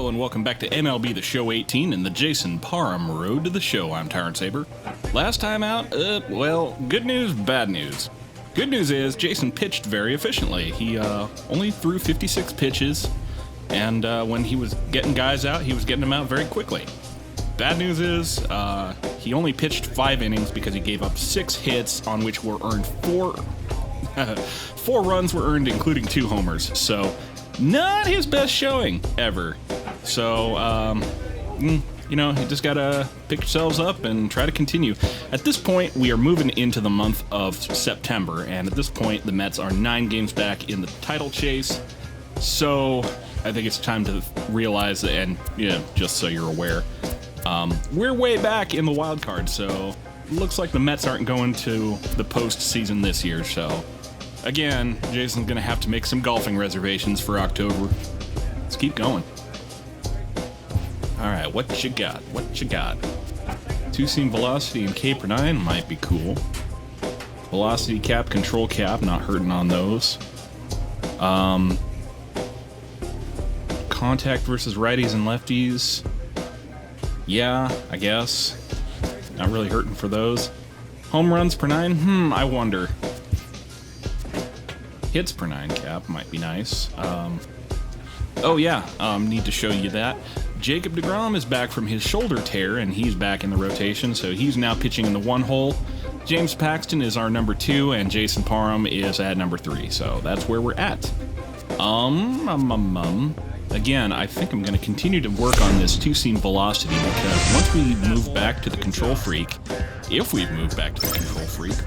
Hello and welcome back to MLB The Show 18 and the Jason Parham Road to the Show. I'm Tyrant Saber. Last time out, well, good news, bad news. Good news is Jason pitched very efficiently. He only threw 56 pitches, and when he was getting guys out, he was getting them out very quickly. Bad news is he only pitched 5 innings because he gave up 6 hits on which were earned 4 runs were earned, including 2 homers. So not his best showing ever. So, you just gotta pick yourselves up and try to continue. At this point, we are moving into the month of September, and at this point, the Mets are 9 games back in the title chase. So, I think it's time to realize that, and just so you're aware, we're way back in the wild card. So, looks like the Mets aren't going to the postseason this year. So, again, Jason's gonna have to make some golfing reservations for October. Let's keep going. All right, what you got? What you got? 2-seam velocity and K per 9 might be cool. Velocity cap, control cap, not hurting on those. Contact versus righties and lefties. Yeah, I guess. Not really hurting for those. Home runs per 9? I wonder. Hits per 9 cap might be nice. Need to show you that. Jacob deGrom is back from his shoulder tear, and he's back in the rotation, so he's now pitching in the 1 hole. James Paxton is our number 2, and Jason Parham is at number 3, so that's where we're at. Again, I think I'm going to continue to work on this 2-seam velocity, because once we move back to the control freak, if we've moved back to the control freak,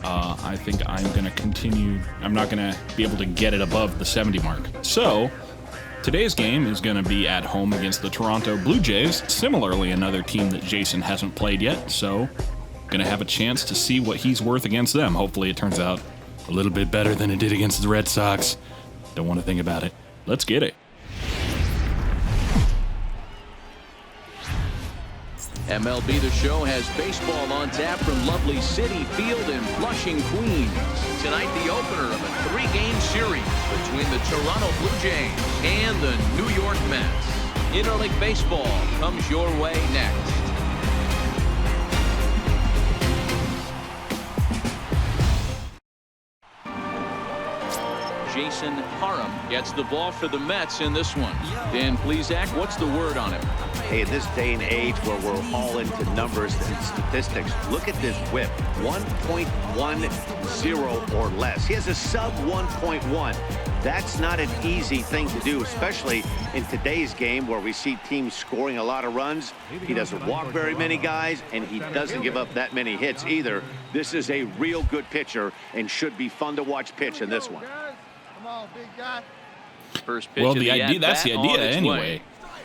I think I'm going to continue. I'm not going to be able to get it above the 70 mark. So, today's game is going to be at home against the Toronto Blue Jays, similarly another team that Jason hasn't played yet, so going to have a chance to see what he's worth against them. Hopefully it turns out a little bit better than it did against the Red Sox. Don't want to think about it. Let's get it. MLB The Show has baseball on tap from lovely Citi Field in Flushing, Queens. Tonight, the opener of a 3-game series between the Toronto Blue Jays and the New York Mets. Interleague Baseball comes your way next. Jason Parham gets the ball for the Mets in this one. Dan Plesac, what's the word on him? Hey, in this day and age where we're all into numbers and statistics, look at this whip, 1.10 or less. He has a sub 1.1. That's not an easy thing to do, especially in today's game where we see teams scoring a lot of runs. He doesn't walk very many guys, and he doesn't give up that many hits either. This is a real good pitcher and should be fun to watch pitch in this one. Come on, big guy. First pitch Well, of the idea, that's the idea anyway.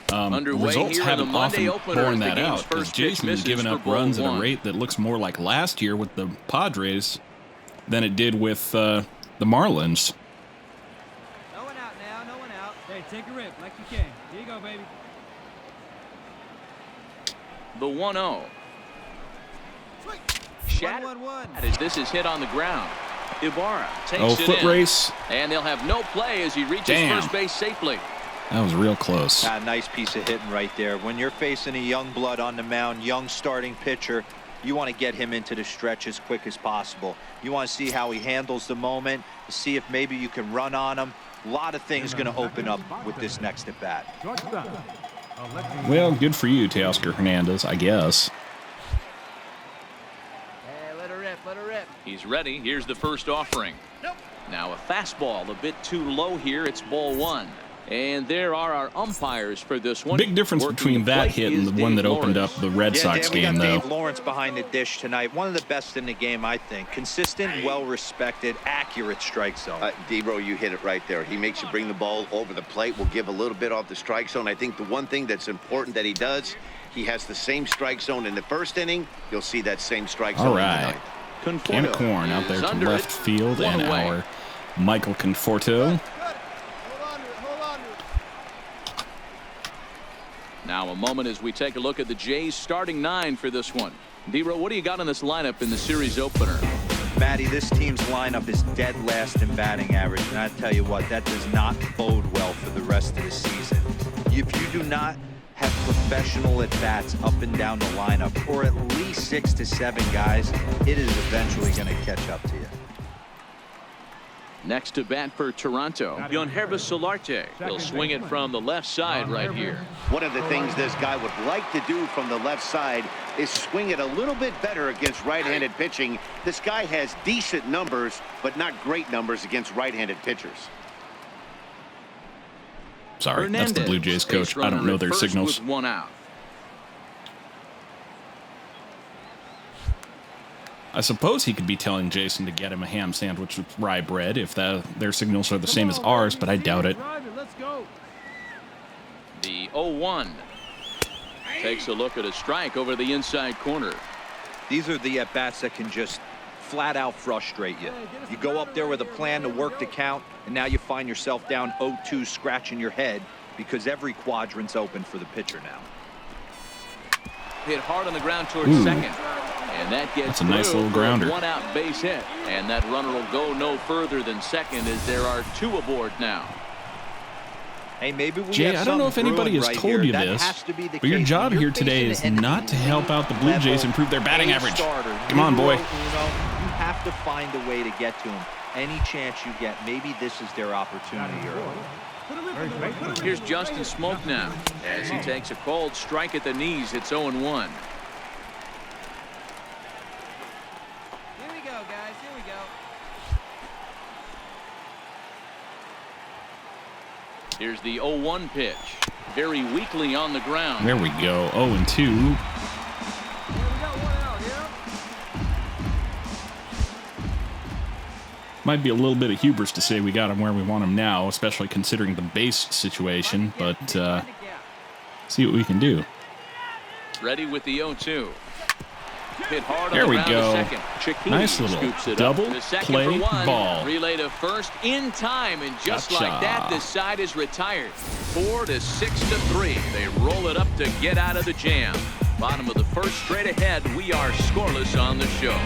Results haven't often borne that out, because Jason is giving up runs at a rate that looks more like last year with the Padres than it did with the Marlins. No one out now, no one out. Hey, take a rip like you can. Here you go, baby. The 1-0. Shattered. This is hit on the ground. Ibarra takes it foot in. Race. And they'll have no play as he reaches first base safely. That was real close. Nice piece of hitting right there. When you're facing a young blood on the mound, young starting pitcher, you want to get him into the stretch as quick as possible. You want to see how he handles the moment, see if maybe you can run on him. A lot of things going to open up with this next at bat. Well, good for you, Teoscar Hernandez, I guess. Hey, let her rip, let her rip. He's ready. Here's the first offering. Now a fastball a bit too low here. It's ball 1. And there are our umpires for this one. Big difference between that hit and the one that opened up the Red Sox game, though. Dave Lawrence behind the dish tonight. One of the best in the game, I think. Consistent, well-respected, accurate strike zone. D-Bro, you hit it right there. He makes you bring the ball over the plate. Will give a little bit off the strike zone. I think the one thing that's important that he does, he has the same strike zone in the first inning. You'll see that same strike zone in the ninth. Cam Corn out there to left field, and our Michael Conforto. Now a moment as we take a look at the Jays starting 9 for this one. D-Ro, what do you got on this lineup in the series opener? Matty, this team's lineup is dead last in batting average, and I tell you what, that does not bode well for the rest of the season. If you do not have professional at-bats up and down the lineup, or at least 6 to 7 guys, it is eventually going to catch up to you. Next to bat for Toronto, Unheralded Solarte. He'll swing it from the left side right here. One of the things this guy would like to do from the left side is swing it a little bit better against right-handed pitching. This guy has decent numbers, but not great numbers against right-handed pitchers. Sorry, that's the Blue Jays coach. I don't know their signals. With 1 out. I suppose he could be telling Jason to get him a ham sandwich with rye bread if their signals are the same as ours, but I doubt it. The 0-1 takes a look at a strike over the inside corner. These are the at-bats that can just flat out frustrate you. You go up there with a plan to work the count, and now you find yourself down 0-2 scratching your head because every quadrant's open for the pitcher now. Hit hard on the ground towards second. And that gets That's a nice little grounder. 1 out base hit. And that runner will go no further than second as there are 2 aboard now. Hey, maybe we Jay, have I don't know if anybody has right told here. you That this, has to be the but your case. job When here you're today is facing an not to help out the Blue Jays improve their batting average. starter, Come on, boy. You have to find a way to get to him. Any chance you get, maybe this is their opportunity early. Here's Justin Smoke now as he takes a cold strike at the knees. It's 0-1. Here we go, guys. Here we go. Here's the 0-1 pitch. Very weakly on the ground. There we go. 0-2. Yeah, we got 1 out, yeah? Might be a little bit of hubris to say we got him where we want him now, especially considering the base situation, but see what we can do. Ready with the 0-2. Hit hard There on the we ground go. to second. Chikini Nice little scoops it double up to second play for 1. ball. Relay to first in time, and just Gotcha. like that, this side is retired. 4-6-3. They roll it up to get out of the jam. Bottom of the first, straight ahead. We are scoreless on the show.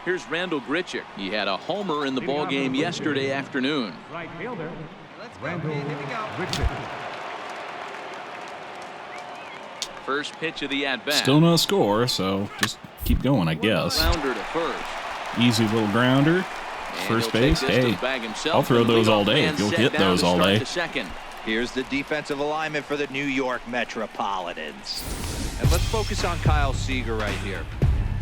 Here's Randall Grichuk. He had a homer in the ball game yesterday afternoon. Right fielder. Let's go, man. Here we go. First pitch of the at-bat. Still no score, so just keep going, I guess. Grounder to first. Easy little grounder. And First he'll take base, this hey, to bag himself, I'll throw and the those all leadoff day man if you'll set get down those to all start day. to second. Here's the defensive alignment for the New York Metropolitans. And let's focus on Kyle Seager right here.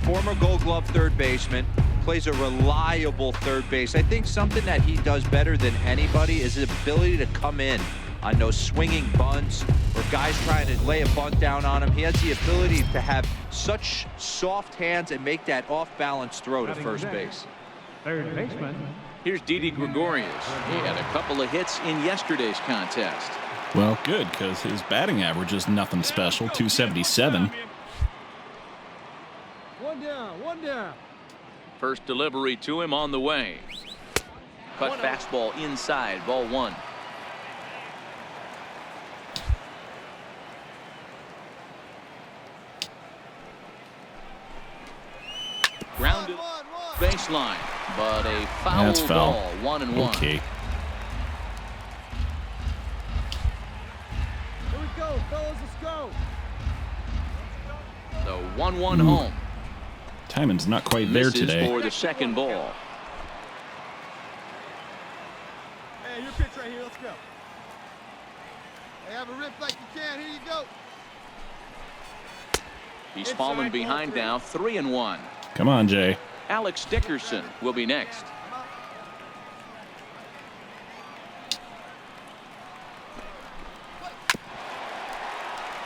Former Gold Glove third baseman, plays a reliable third base. I think something that he does better than anybody is his ability to come in on those swinging bunts or guys trying to lay a bunt down on him. He has the ability to have such soft hands and make that off-balance throw to first base. Third baseman. Here's Didi Gregorius. He had a couple of hits in yesterday's contest. Well, good, because his batting average is nothing special, 277. One down, one down. First delivery to him on the way. Cut fastball inside, ball 1. Grounded baseline, but a foul That's foul. ball, 1-1. Okay. Here we go, fellas, let's go. The 1-1 home. Timing's not quite there This is today. for the second ball. Hey, your pitch right here. Let's go. Hey, have a rip like you can. Here you go. He's fallen behind now, 3-1. Come on, Jay. Alex Dickerson will be next.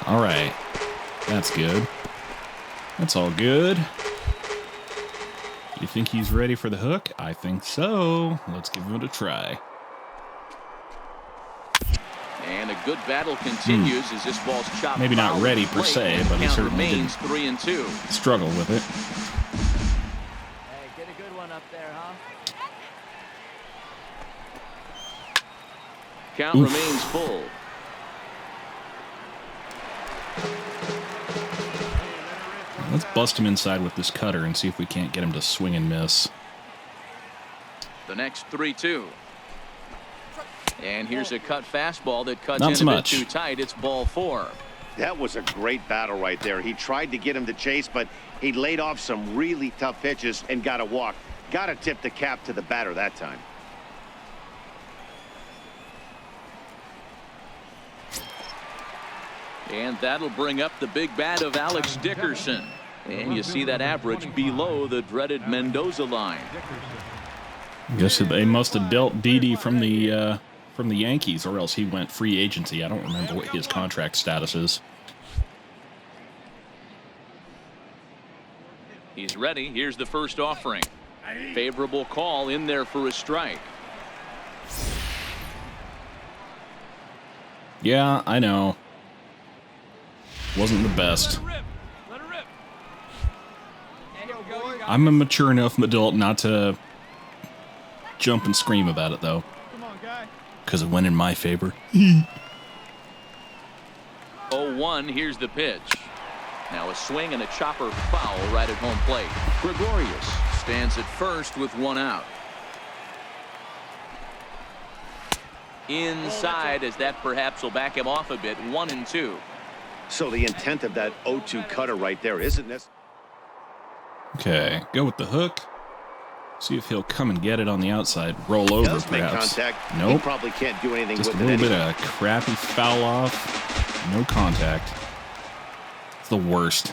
All right. That's good. That's all good. You think he's ready for the hook? I think so. Let's give him a try. And a good battle continues as this ball's chopped. Maybe not foul ready to per plate. se, but he Count certainly remains didn't 3-2. struggle with it. Hey, get a good one up there, huh? Count Oof. remains full. Let's bust him inside with this cutter and see if we can't get him to swing and miss. The next 3-2. And here's a cut fastball that cuts Not in so a bit much. too tight. It's ball 4. That was a great battle right there. He tried to get him to chase, but he laid off some really tough pitches and got a walk. Got to tip the cap to the batter that time. And that'll bring up the big bat of Alex Dickerson. And you see that average below the dreaded Mendoza line. Guess they must have dealt Didi from the Yankees, or else he went free agency. I don't remember what his contract status is. He's ready. Here's the first offering. Favorable call in there for a strike. Yeah, I know. Wasn't the best. I'm a mature enough adult not to jump and scream about it, though. Come on, guy. Because it went in my favor. 0-1. Here's the pitch. Now a swing and a chopper foul right at home plate. Gregorius stands at first with 1 out. Inside, as that perhaps will back him off a bit. 1-2. So the intent of that 0-2 cutter right there isn't this. Okay, go with the hook. See if he'll come and get it on the outside. Roll over, Does make perhaps. contact. He Nope. probably can't do anything Just a with it little bit anyway. of crappy foul off. No contact. It's the worst.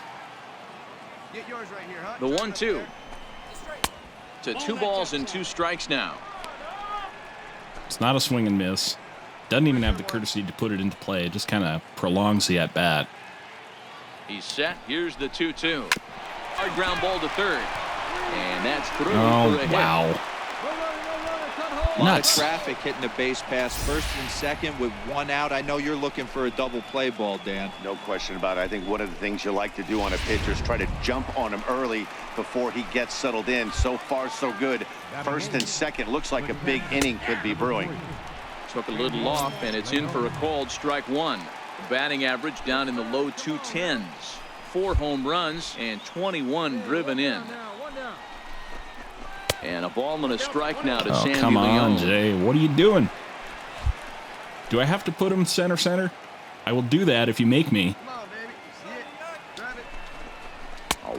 Get yours right here, huh? The 1-2. To 2 balls and 2 strikes now. It's not a swing and miss. Doesn't even have the courtesy to put it into play. It just kind of prolongs the at-bat. He's set. Here's the 2-2. Hard ground ball to third. And that's through Oh, for a hit. wow. A lot Nuts. of traffic hitting the base pass first and second with 1 out. I know you're looking for a double play ball, Dan. No question about it. I think one of the things you like to do on a pitcher is try to jump on him early before he gets settled in. So far, so good. First and second. Looks like a big inning could be brewing. Took a little off, and it's in for a called strike 1. Batting average down in the low 210s. 4 home runs and 21 driven in. And a ball and a strike now to Oh, Sandy come on, Leon. Jay. What are you doing? Do I have to put him center? I will do that if you make me. Come on, baby. See it. Grab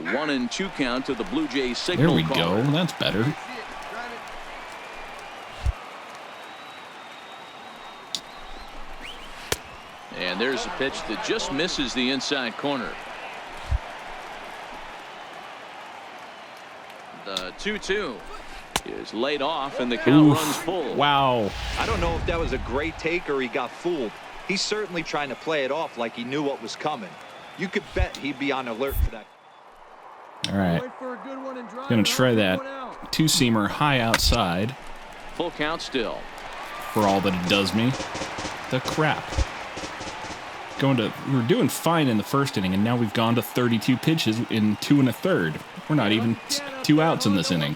it. A 1-2 count to the Blue Jays There signal we caller. go. That's better. See it. Grab it. And there's a pitch that just misses the inside corner. The 2-2 is laid off, and the count Oof. runs full. Wow. I don't know if that was a great take or he got fooled. He's certainly trying to play it off like he knew what was coming. You could bet he'd be on alert for that. All right. Wait for a good one and drive Gonna it try out, that one out. two-seamer high outside Full count still. for all that it does me. The crap. We were doing fine in the first inning, and now we've gone to 32 pitches in 2 1/3. We're not even 2 outs in this inning.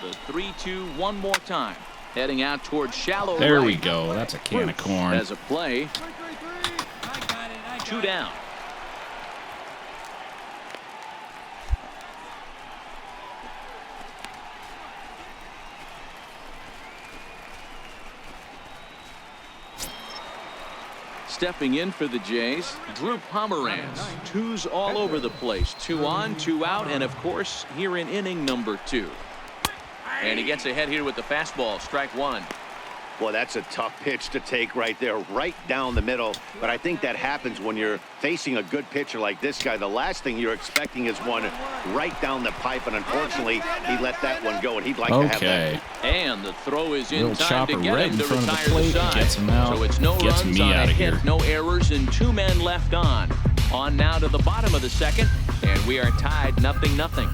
The 3-2 one more time. Heading out towards shallow There right. we go. That's a can of corn. As a play, 2 down. Stepping in for the Jays, Drew Pomeranz. 2s all over the place. 2 on, 2 out, and of course, here in inning number 2. And he gets ahead here with the fastball, strike 1. Boy, that's a tough pitch to take right there, right down the middle. But I think that happens when you're facing a good pitcher like this guy. The last thing you're expecting is one right down the pipe, and unfortunately, he let that one go, and he'd like to have Okay. that. And the throw is in Little time to chopper get right him in to front of the retire the plate, side. gets him out, So it's no gets runs me on a outta hit, here. no errors, and 2 men left on. On now to the bottom of the second, and we are tied 0-0.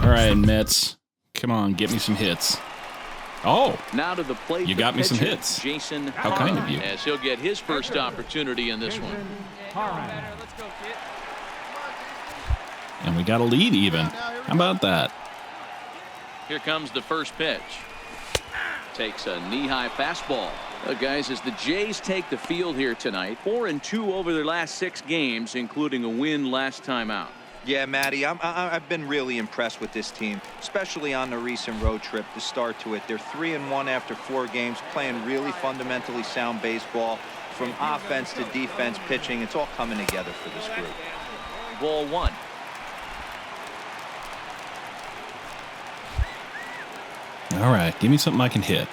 All right, Mets. Come on, get me some hits. Oh, Now to the plate. You the got me some pitcher, hits. Jason How kind of Parham, you. as he'll get his first opportunity in this one. Let's go, kid. and we got a lead even. How about that? Here comes the first pitch. Takes a knee-high fastball. Guys, as the Jays take the field here tonight, 4-2 over their last 6 games, including a win last time out. Yeah, Matty, I've been really impressed with this team, especially on the recent road trip, the start to it. They're 3-1 after 4 games, playing really fundamentally sound baseball. From offense to defense, pitching, it's all coming together for this group. Ball 1. All right, give me something I can hit.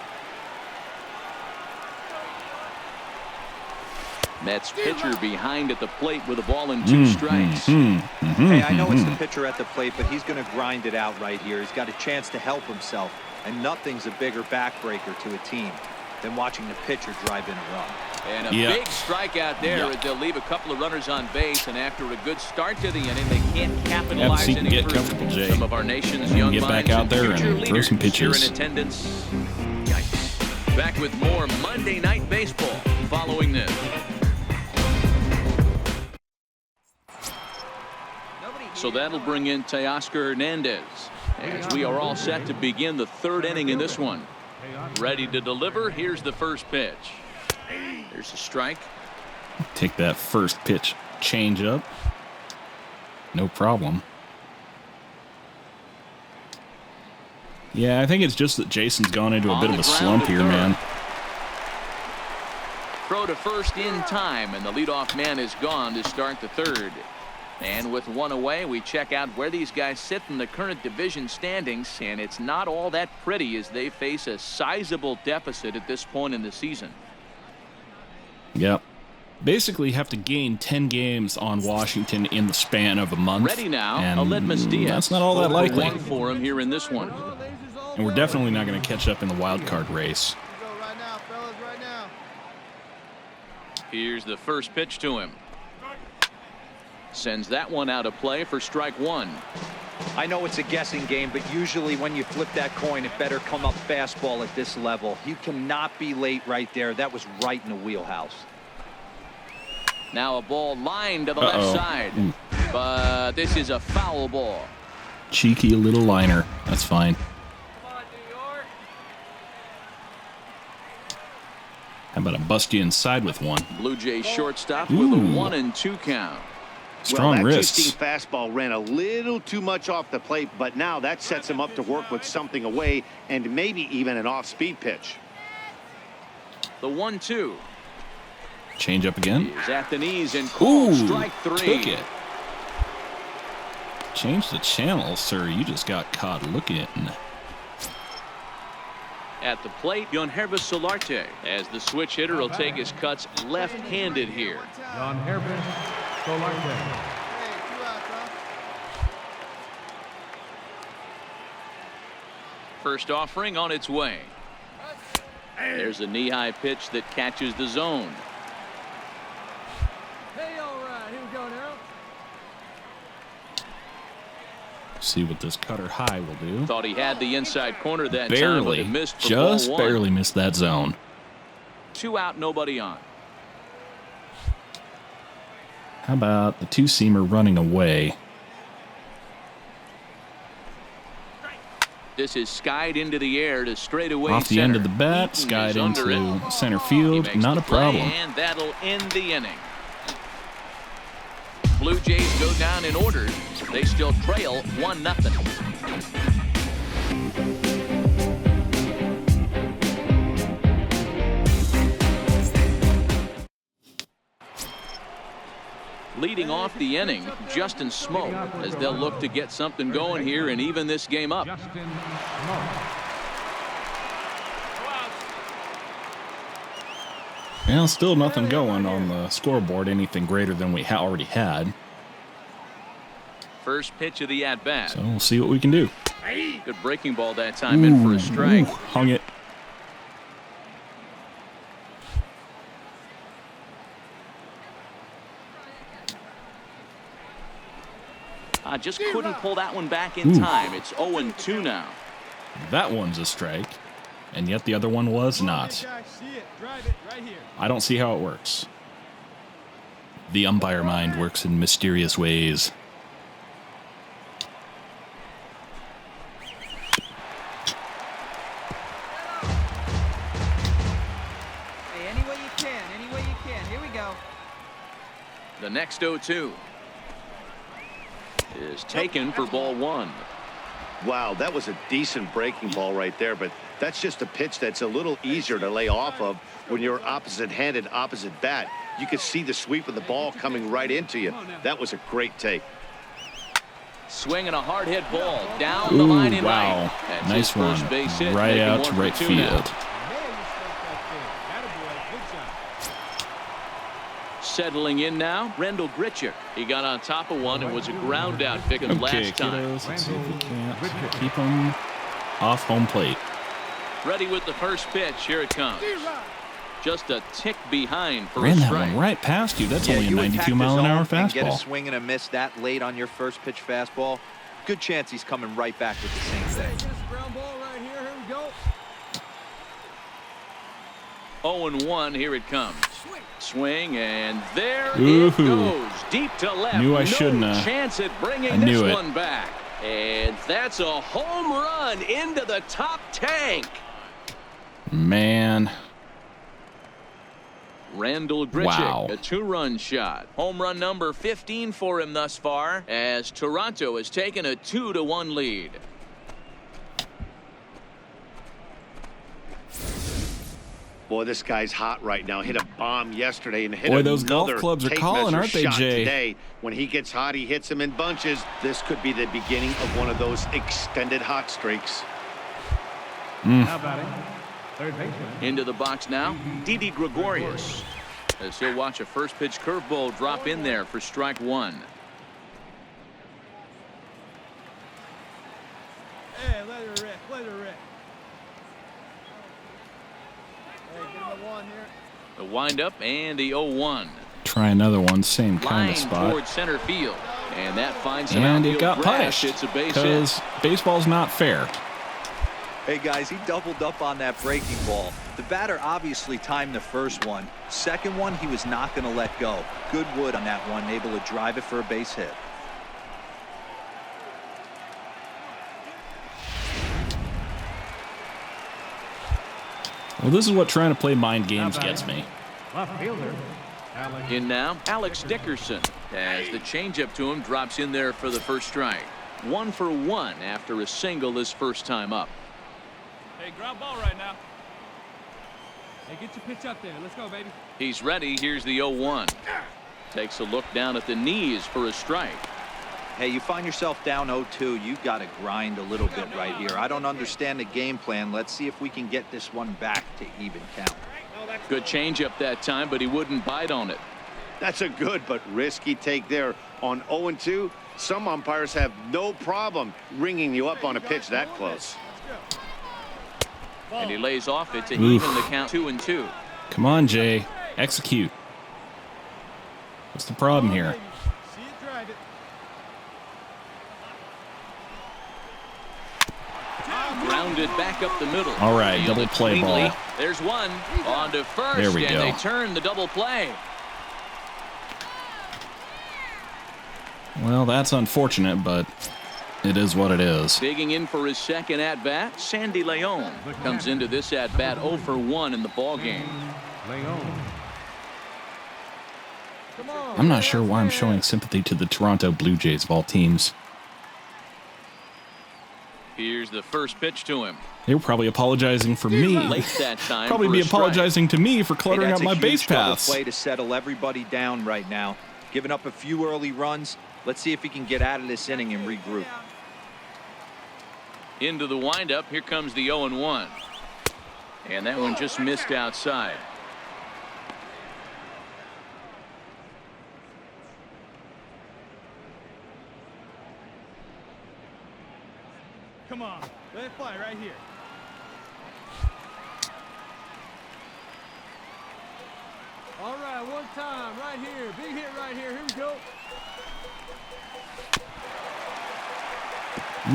Mets pitcher behind at the plate with a ball and 2 strikes. Hey, I know it's the pitcher at the plate, but he's going to grind it out right here. He's got a chance to help himself, and nothing's a bigger backbreaker to a team than watching the pitcher drive in a run. And a big strikeout there. They'll leave a couple of runners on base, and after a good start to the inning, they can't capitalize any get further. comfortable, Jay. Some of our nation's young get back out there and throw some pitches. Here in attendance. Yikes. Back with more Monday Night Baseball following this. So that'll bring in Teoscar Hernandez as we are all set to begin the 3rd inning in this one. Ready to deliver. Here's the first pitch. There's a strike. Take that first pitch change up. No problem. Yeah, I think it's just that Jason's gone into a bit of a slump here, man. Throw to first in time, and the leadoff man is gone to start the 3rd. And with 1 away, we check out where these guys sit in the current division standings, and it's not all that pretty as they face a sizable deficit at this point in the season. Yep. Basically have to gain 10 games on Washington in the span of a month. Ready now, and Aledmus Diaz. that's not all that likely. 1 for him here in this one. And we're definitely not going to catch up in the wild card race. Right now, fellas, right now. Here's the first pitch to him. Sends that one out of play for strike 1. I know it's a guessing game, but usually when you flip that coin, it better come up fastball at this level. You cannot be late right there. That was right in the wheelhouse. Now a ball lined to the left side, but this is a foul ball. Cheeky little liner. That's fine. Come on, New York. How about I bust you inside with one? Blue Jays shortstop with a 1-2 count. Strong that wrists. two-seam fastball ran a little too much off the plate, but now that sets him up to work with something away and maybe even an off-speed pitch. The 1-2 Change up again. is at the knees and called strike 3. Took it. Change the channel, sir. You just got caught looking. At the plate, Unheralded Solarte, as the switch hitter will take his cuts left-handed here. Unheralded Solarte. Hey, 2 outs, huh? First offering on its way. There's a knee-high pitch that catches the zone. Hey, all right. Here we go now. See what this cutter high will do. Thought he had the inside corner that time, but Barely. it missed for Just ball 1. barely missed that zone. 2 out, nobody on. How about the two-seamer running away? This is skied into the air to straightaway Off the center. end of the bat, Eaton skied is under into it. center He field. makes Not the a play, problem. and that'll end the inning. Blue Jays go down in order. They still trail 1-0. Leading off the inning, Justin Smoke, as they'll look to get something going here and even this game up. Justin Smoke. Well, still nothing going on the scoreboard, anything greater than we already had. First pitch of the at-bat. So we'll see what we can do. Good breaking ball that time in for a strike. Hung it. Just couldn't pull that one back in time. It's 0-2 now. That one's a strike, and yet the other one was not. See it. Drive it right here. I don't see how it works. The umpire mind works in mysterious ways. Hey, any way you can. Any way you can. Here we go. The next 0-2. is taken for ball one. Wow, that was a decent breaking ball right there, but that's just a pitch that's a little easier to lay off of when you're opposite-handed, opposite bat. You could see the sweep of the ball coming right into you. That was a great take. Swinging a hard hit ball down the line in wow. right. That's Nice his one. first base hit, Right making out one to for right two field. now. Settling in now, Rendell Grichuk. He got on top of one and was a ground out pickup last time. Kiddos, let's see if we can't keep him off home plate. Ready with the first pitch. Here it comes. Just a tick behind for Ran a that strike. one right past you. That's only a you 92 attack the mile an hour zone and get a fastball. swing and a miss that late on your first pitch fastball. Good chance he's coming right back with the same thing. Ground ball right here. Here we go. 0-1. Here it comes. Swing, and there Ooh. it goes. Deep to left. Knew I no shouldn't have. chance at bringing I knew this it. one back. And that's a home run into the top tank. Man. Rendell Grichuk, Wow. a 2-run shot. Home run number 15 for him thus far, as Toronto has taken a 2-1 lead. Boy, this guy's hot right now. Hit a bomb yesterday and hit Boy, those golf another clubs are tape calling, measure aren't they, shot Jay? Today. When he gets hot, he hits them in bunches. This could be the beginning of one of those extended hot streaks. Now batting, third baseman. Into the box now, Didi Gregorius, as he'll watch a first pitch curveball drop in there for strike one. Hey, let her rip. Let her rip. Hey, get him a one here. The windup and the 0-1. Try another one. Same kind Line of spot. towards center field. And that finds him And outfield it got grass. punished. It's a base hit. Because baseball's not fair. Hey guys, he doubled up on that breaking ball. The batter obviously timed the first one. Second one, he was not going to let go. Good wood on that one, able to drive it for a base hit. Well, this is what trying to play mind games gets me. Left fielder, Alex. In now, Alex Dickerson, as the changeup to him drops in there for the first strike. 1 for 1 after a single his first time up. Hey, ground ball right now. Hey, get your pitch up there. Let's go, baby. He's ready. Here's the 0-1. Takes a look down at the knees for a strike. Hey, you find yourself down 0-2, you've got to grind a little bit right here. I don't understand the game plan. Let's see if we can get this one back to even count. Good changeup that time, but he wouldn't bite on it. That's a good but risky take there. On 0-2, some umpires have no problem ringing you up on a pitch that close. And he lays off it to Oof. even the count 2-2. Come on, Jay. Execute. What's the problem here? See it, drive it. Grounded back up the middle. All right, Fielded double play cleanly. ball. There's one. On to first. There we and go. they turn the double play. Well, that's unfortunate, but it is what it is. Digging in for his second at-bat, Sandy Leon comes into this at-bat 0 for 1 in the ballgame. Leon. Come on. I'm not sure why I'm showing sympathy to the Toronto Blue Jays of all teams. Here's the first pitch to him. They were probably apologizing for me. Late that time. Probably for be a strike. apologizing to me for Hey, cluttering that's up my a huge base double paths. play to settle everybody down right now. Giving up a few early runs. Let's see if he can get out of this inning and regroup. Into the windup. Here comes the 0-1. And that one just missed outside. Come on. Let it fly right here. All right, one time, right here. Big hit right here. Here we go.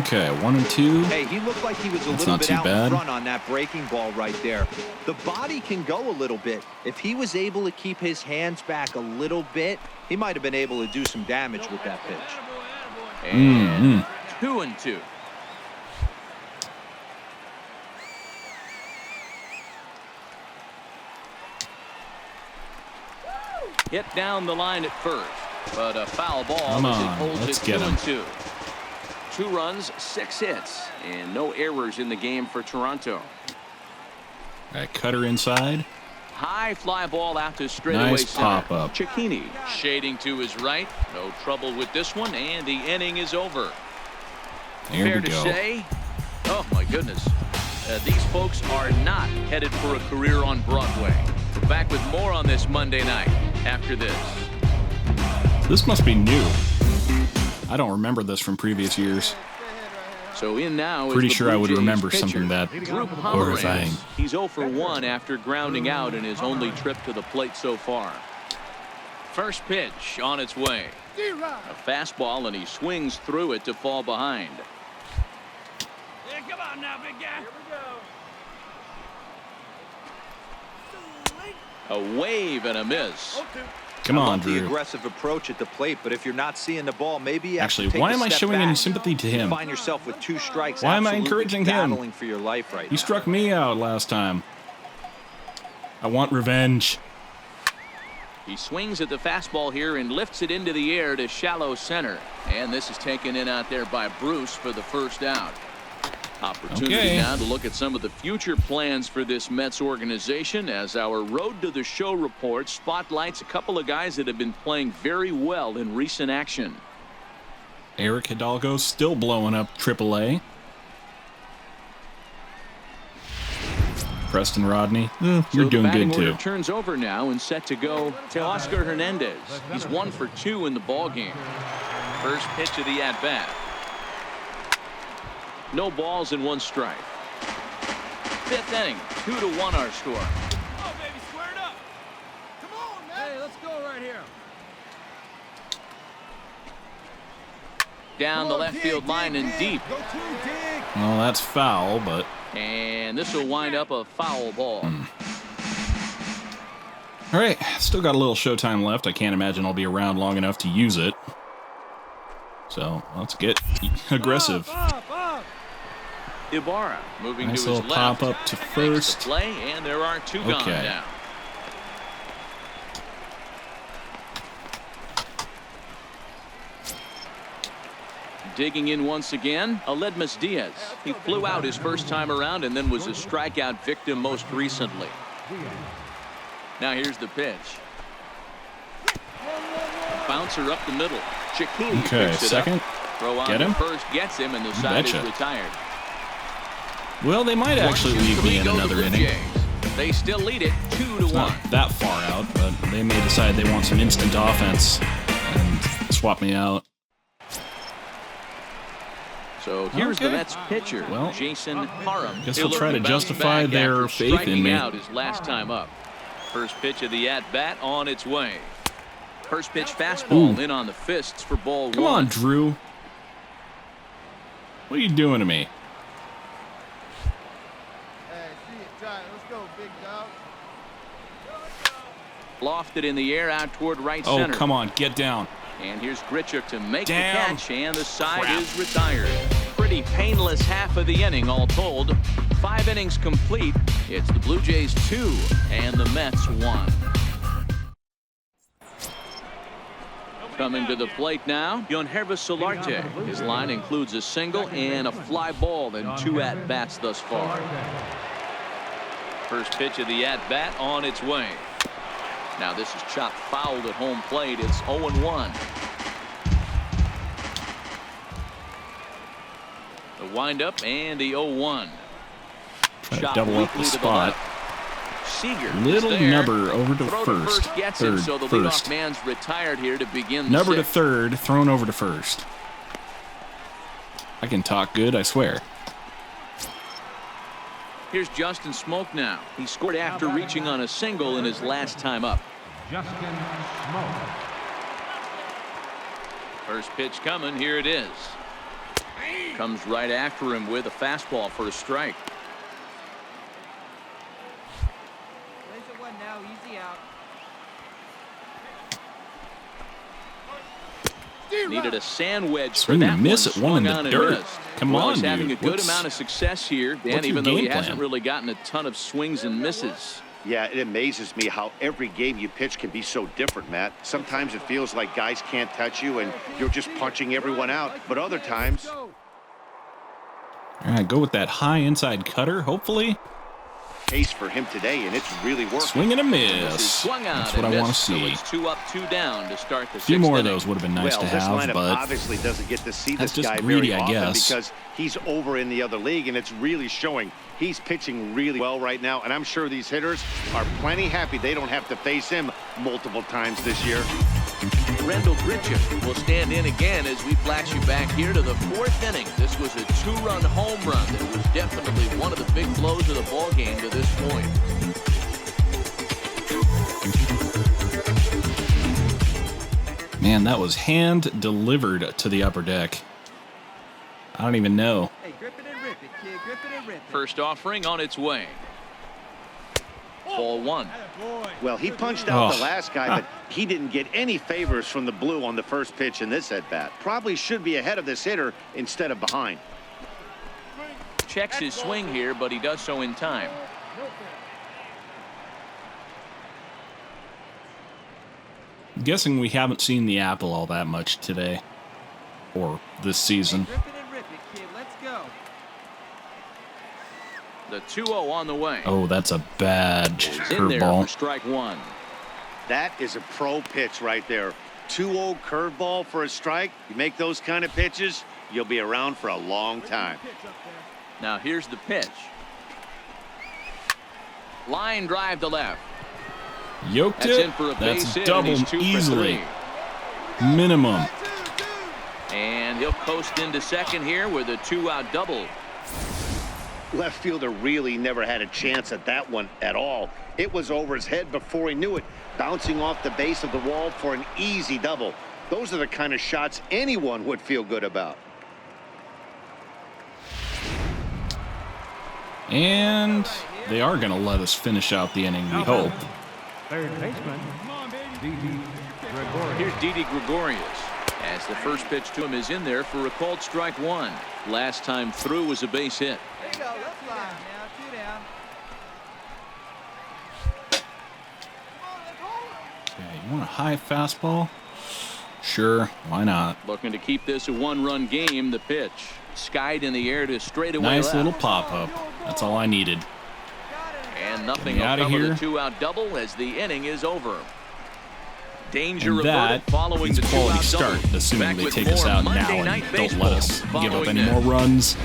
Okay, 1 and 2. Hey, he looked like he was a That's little not bit too out bad. in front on that breaking ball right there. The body can go a little bit. If he was able to keep his hands back a little bit, he might have been able to do some damage with that pitch. Attaboy, attaboy. And 2-2. Hit down the line at first. But a foul ball Come as it on, holds let's it get 2-2. 2 runs, 6 hits, and no errors in the game for Toronto. That cutter inside. High fly ball out to straightaway Nice center. pop up. Cicchini shading to his right. No trouble with this one, and the inning is over. There Fair we to go. say, oh my goodness, these folks are not headed for a career on Broadway. We're back with more on this Monday night after this. This must be new. I don't remember this from previous years. So in now Pretty is the sure I Blue would Jays remember pitcher, something that Drew horrifying. Pomeranz. He's 0 for 1 after grounding out in his only trip to the plate so far. First pitch on its way. A fastball, and he swings through it to fall behind. Yeah, come on now, big guy. Here we go. A wave and a miss. Come I on, love the Drew. aggressive approach at the plate, but if you're not seeing the ball, maybe you have Actually, to take why a am I step showing back. any sympathy to him? You find yourself with 2 strikes. Why am I absolutely encouraging him? battling for your life right He now. struck me out last time. I want revenge. He swings at the fastball here and lifts it into the air to shallow center. And this is taken in out there by Bruce for the first out. Opportunity Okay. now to look at some of the future plans for this Mets organization as our Road to the Show report spotlights a couple of guys that have been playing very well in recent action. Eric Hidalgo still blowing up AAA. Preston Rodney, you're So the doing batting good order too. turns over now and set to go to Oscar Hernandez. He's 1 for 2 in the ball game. First pitch of the at bat. No balls and 1 strike. 5th inning, 2-1 our score. Oh, baby, square it up. Come on, man. Hey, let's go right here. Down the left field line and deep. Go to dig. Well, that's foul, but And this will wind up a foul ball. all right. Still got a little showtime left. I can't imagine I'll be around long enough to use it. So let's get aggressive. Up. Ibarra moving Nice to his little left. pop up to Makes first. the play, and there are 2 gone Okay. down. Digging in once again, Aledmus Diaz. He flew out his first time around and then was a strikeout victim most recently. Now here's the pitch. Bouncer up the middle. Cicchini Okay, picks it second. up. Throw on Get to him. first gets him, and the side is betcha. retired. Well, they might actually 1, 2, leave 3 me in go the another Blue inning. Jays. They still lead it 2-1. It's not that far out, but they may decide they want some instant offense and swap me out. So here's the Okay. Mets pitcher, Well, Jason Parham. guess He'll they'll try look to bounce justify back their after faith in striking me. out his last time up. First pitch of the at-bat on its way. First pitch fastball in on the fists for ball 1. Come on, Drew. What are you doing to me? Hey, see it, try it. Let's go, big dog. Lofted in the air out toward right Oh, center. come on, get down. And here's Grichuk to make Damn. the catch, and the side Crap. is retired. Pretty painless half of the inning, all told. 5 innings complete. It's the Blue Jays 2 and the Mets 1. Coming to the plate now, Yogi Berra. His line includes a single and a fly ball in 2 at-bats thus far. First pitch of the at-bat on its way. Now this is chopped fouled at home plate. It's 0-1. The windup and the 0-1. Try to Shot double up the weakly to spot. left. Seager Little is there. nubber over to Throw first. to first gets him, Third, so the first. leadoff man's retired here to begin the Nubber to 6th. third, thrown over to first. I can talk good, I swear. Here's Justin Smoke now. He scored after reaching on a single in his last time up. Justin Smoke. First pitch coming. Here it is. Comes right after him with a fastball for a strike. Raise it 1 now, easy out. Needed a sand wedge for Swing that and miss one. at one in Swung the on and dirt. missed. Come Well, on, he's having dude. a good What's- amount of success here, Dan, what's your even though he game hasn't plan? really gotten a ton of swings and misses. Yeah, it amazes me how every game you pitch can be so different, Matt. Sometimes it feels like guys can't touch you and you're just punching everyone out. But other times... All right, go with that high inside cutter, hopefully. Case for him today, and it's really working. Swing and a miss. That's what I want to see. So it's 2 up, 2 down to start the 6th A few more inning. of those would have been nice to This have, lineup but obviously doesn't get to see that's this just guy greedy, very I often guess. because he's over in the other league, and it's really showing. He's pitching really well right now, and I'm sure these hitters are plenty happy they don't have to face him multiple times this year. Rendell Gritchett will stand in again as we flash you back here to the 4th inning. This was a 2-run home run that was definitely one of the big blows of the ball game to this point. Man, that was hand delivered to the upper deck. I don't even know. Hey, grip it and rip it, kid. Grip it and rip it. First offering on its way. Ball 1. Well, he punched out the last guy, but he didn't get any favors from the blue on the first pitch in this at-bat. Probably should be ahead of this hitter instead of behind. Checks his swing here, but he does so in time. I'm guessing we haven't seen the apple all that much today. Or this season. Grip it and rip it, kid. Let's go. The 2-0 on the way. Oh, that's a bad In there for curveball. strike 1. That is a pro pitch right there. 2-0 curveball for a strike. You make those kind of pitches, you'll be around for a long time. Now here's the pitch. Line drive to left. Yoked That's it. in for a base That's hit, double and he's 2 for easily. 3. Minimum. And he'll coast into second here with a 2-out double. Left fielder really never had a chance at that one at all. It was over his head before he knew it, bouncing off the base of the wall for an easy double. Those are the kind of shots anyone would feel good about. And they are going to let us finish out the inning, we hope. Third baseman, Didi Gregorius. Here's Didi Gregorius as the first pitch to him is in there for a called strike 1. Last time through was a base hit. There you go. Let's fly now. 2 down. Okay, you want a high fastball? Sure, why not? Looking to keep this a 1-run game. The pitch skied in the air to straightaway Nice left. little pop-up. That's all I needed. And nothing Get me will outta cover here. the 2-out double as the inning is over. Danger And averted that following is the a quality 2-out start, double. assuming Back they with take us more out Monday now and Night don't Baseball let us give up following any this. more runs.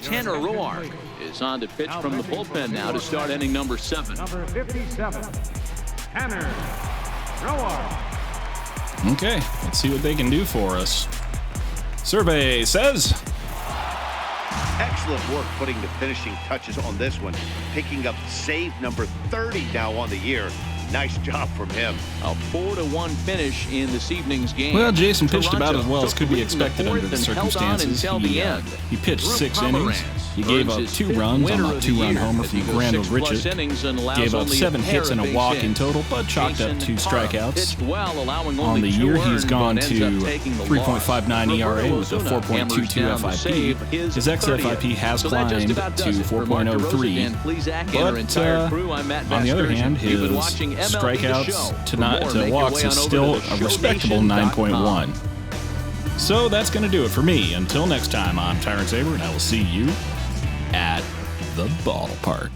Tanner Roark is on to pitch from the bullpen now to start inning number 7. Number 57, Tanner Roark. Okay, let's see what they can do for us. Survey says... Excellent work putting the finishing touches on this one. Picking up save number 30 now on the year. Nice job from him. A 4-1 finish in this evening's game. Well, Jason pitched about Toronto as well as took could be the lead in the expected under the fourth and held on circumstances. until the end. He pitched Drew 6 Pomeranz innings. He gave earns up his 2 fifth runs on winner a of the 2-run year homer as from he goes Randall 6+ Richett. innings and allows Gave up only 7 hits and a base walk hit. in total, but chalked up 2 Jason Parham strikeouts. pitched well, allowing On only the 2 year, he's earned, gone but to ends up taking the 3.59 ERA Roberto with a Ozuna hammers 4.22 down the save, FIP. his His xFIP 30th. has So that just climbed about to does it. For Mark DeRosa, 4.03. Dan Plesac, and our entire But crew, I'm Matt on the other Vasgersian. hand, You've been his watching MLB The Show. strikeouts For more, to make your walks way is on over still to a respectable theshowstation.com. 9.1. So that's going to do it for me. Until next time, I'm Tyrant Saber, and I will see you at the ballpark.